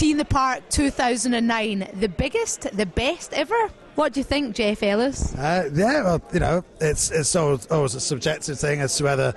T in the Park 2009, the biggest, the best ever? What do you think, Geoff Ellis? Yeah, well, you know, it's always a subjective thing as to whether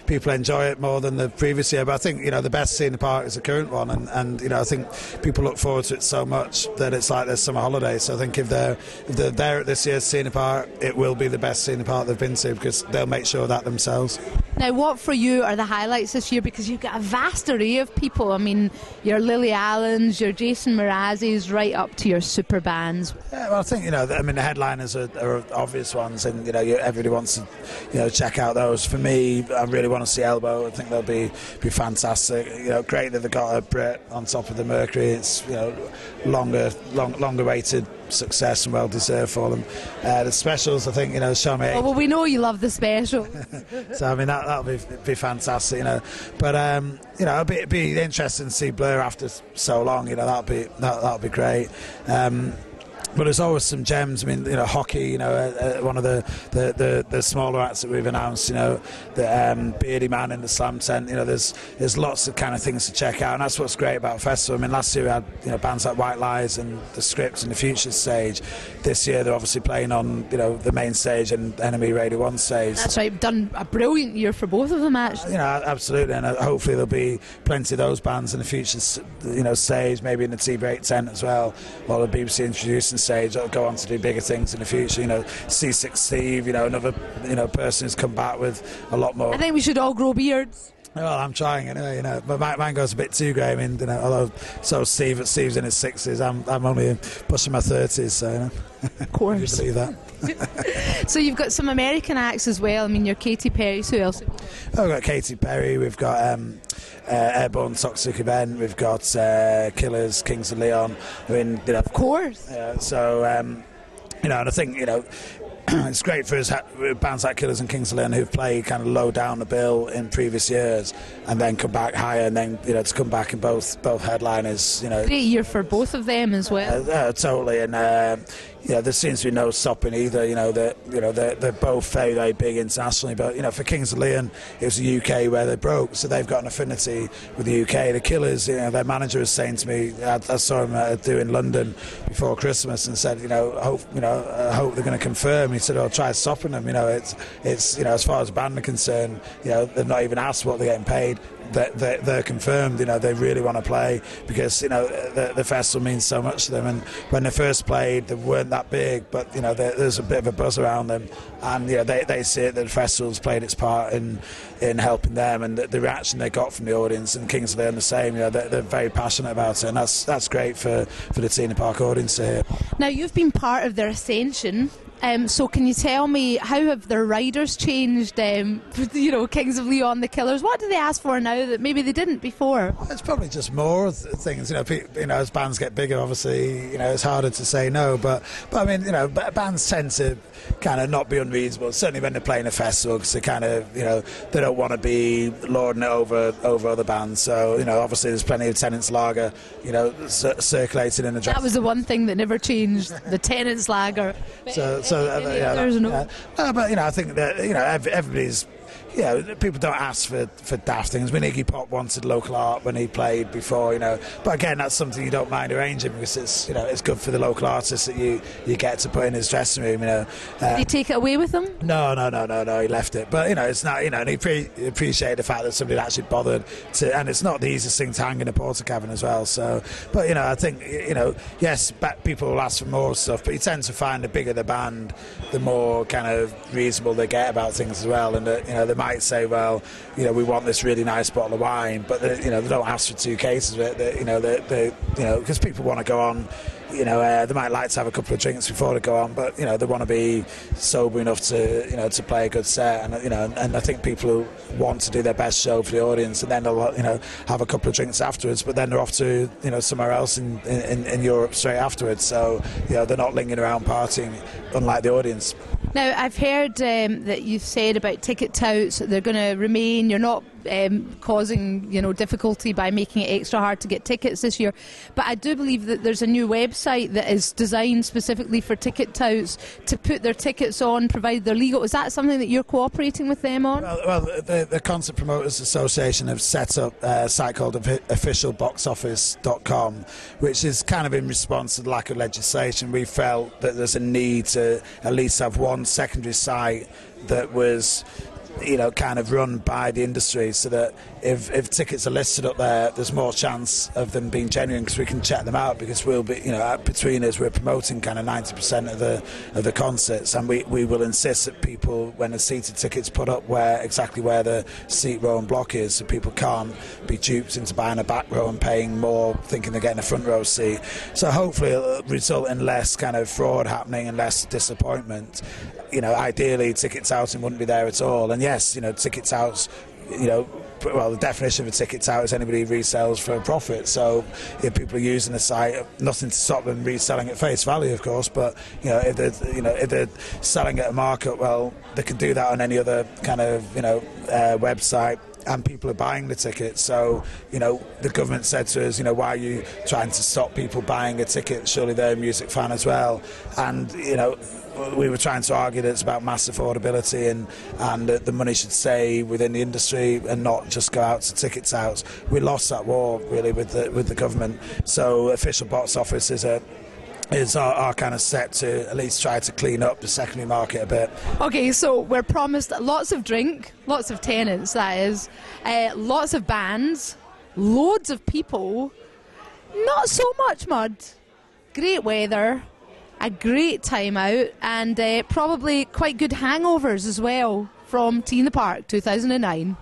people enjoy it more than the previous year. But I think, you know, the best T in the Park is the current one, and you know, I think people look forward to it so much that it's like their summer holiday. So I think if they're there at this year's T in the Park, it will be the best T in the Park they've been to, because they'll make sure of that themselves. Now, what for you are the highlights this year? Because you've got a vast array of people. I mean, your Lily Allens, your Jason Mrazis, right up to your super bands. Yeah, well, I think, you know, I mean, the headliners are obvious ones, and you know, everybody wants to, you know, check out those. For me, I really want to see Elbow. I think they'll be fantastic. You know, great that they've got a Brit on top of the Mercury. It's, you know, longer waited success and well deserved for them. The specials, I think, you know, show me. Oh, well, we know you love the special. So I mean, that'll be fantastic, you know. But you know, it'd be interesting to see Blur after so long. You know, that'll be great. But there's always some gems. I mean, you know, Hockey, you know, one of the smaller acts that we've announced, you know, the Beardy Man in the Slam Tent. You know, there's lots of kind of things to check out, and that's what's great about the festival. I mean, last year we had, you know, bands like White Lies and The Script and the Future stage. This year they're obviously playing on, you know, the main stage and Enemy Radio 1 stage. That's right, done a brilliant year for both of them, actually. You know, absolutely, and hopefully there'll be plenty of those bands in the Future, you know, stage, maybe in the T-Break tent as well, or the BBC Introducing stage. That'll go on to do bigger things in the future. You know, C6 Steve, you know, another, you know, person who's come back with a lot more. I think we should all grow beards. Well, I'm trying anyway, you know, but mine goes a bit too grey. I mean, you know, although Steve's in his 60s, I'm only pushing my 30s, so, you know. Of course. You believe that. So you've got some American acts as well. I mean, your Katy Perry, who else? Oh, we've got Katy Perry, we've got Airborne Toxic Event, we've got Killers, Kings of Leon. I mean, you know, of course. So, you know, and I think, you know, it's great for us, bands like Killers and Kings of Leon who've played kind of low down the bill in previous years and then come back higher, and then, you know, to come back in both headliners, you know. Great year for both of them as well. Totally, and you know, there seems to be no stopping either. You know, they're both very, very big internationally. But you know, for Kings of Leon, it was the UK where they broke, so they've got an affinity with the UK. The Killers, you know, their manager was saying to me, I saw him do in London before Christmas, and said, I hope they're going to confirm. He said, "I'll try stopping them." You know, it's you know, as far as the band are concerned, you know, they've not even asked what they're getting paid. They're confirmed. You know, they really want to play because, you know, the festival means so much to them. And when they first played, they weren't that big, but you know, there's a bit of a buzz around them, and you know, they see it that the festival's played its part in helping them, and the reaction they got from the audience. And Kings of Leon the same. You know, they're very passionate about it, and that's great for the T in the Park audience to hear. Now, you've been part of their ascension. So can you tell me, how have their riders changed? You know, Kings of Leon, the Killers. What do they ask for now that maybe they didn't before? It's probably just more things. You know, as bands get bigger, obviously, you know, it's harder to say no. But I mean, you know, bands tend to kind of not be unreasonable. Certainly when they're playing a festival, because they kind of, you know, they don't want to be lording it over other bands. So, you know, obviously there's plenty of Tennent's Lager, you know, circulating in the dress. That was the one thing that never changed. The Tennent's Lager. But you know, I think that, you know, everybody's, you know, people don't ask for daft things. When Iggy Pop wanted local art when he played before, you know, but again, that's something you don't mind arranging because it's, you know, it's good for the local artist that you get to put in his dressing room. You know, did he take it away with him? No, he left it. But you know, it's not, you know, and he appreciated the fact that somebody actually bothered to, and it's not the easiest thing to hang in a porta cabin as well. So, but you know, I think, you know, yes, people will ask for more stuff, but you tend to find the bigger the band, the more kind of reasonable they get about things as well, and you know, they might say, well, you know, we want this really nice bottle of wine, but you know, they don't ask for 2 cases of it. You know, they you know, because people want to go on. You know, they might like to have a couple of drinks before they go on, but you know, they want to be sober enough to, you know, to play a good set, and you know, and I think people want to do their best show for the audience, and then they'll, you know, have a couple of drinks afterwards, but then they're off to, you know, somewhere else in Europe straight afterwards. So you know, they're not lingering around partying, unlike the audience. Now, I've heard that you've said about ticket touts, they're going to remain. You're not causing difficulty by making it extra hard to get tickets this year. But I do believe that there's a new website that is designed specifically for ticket touts to put their tickets on, provided they're legal. Is that something that you're cooperating with them on? Well, the Concert Promoters Association have set up a site called officialboxoffice.com, which is kind of in response to the lack of legislation. We felt that there's a need to at least have one secondary site that was kind of run by the industry, so that if tickets are listed up there, there's more chance of them being genuine, because we can check them out, because we'll be, between us, we're promoting kind of 90% of the concerts, and we will insist that people, when a seated ticket's put up, exactly where the seat row and block is, so people can't be duped into buying a back row and paying more thinking they're getting a front row seat. So hopefully it'll result in less kind of fraud happening and less disappointment. Ideally ticket touting wouldn't be there at all, and yes, ticket touts, well, the definition of a ticket tout is anybody who resells for a profit. So if people are using the site, nothing to stop them reselling at face value, of course, but if they're selling at a markup, well, they can do that on any other kind of website, and people are buying the tickets. So the government said to us, why are you trying to stop people buying a ticket? Surely they're a music fan as well. And we were trying to argue that it's about mass affordability, and that the money should stay within the industry and not just go out to ticket touts. We lost that war really with the government. So Official Box Office is our kind of set to at least try to clean up the secondary market a bit. Okay, so we're promised lots of drink, lots of tenants, that is, lots of bands, loads of people, not so much mud, great weather, a great time out, and probably quite good hangovers as well from Tea in the Park 2009.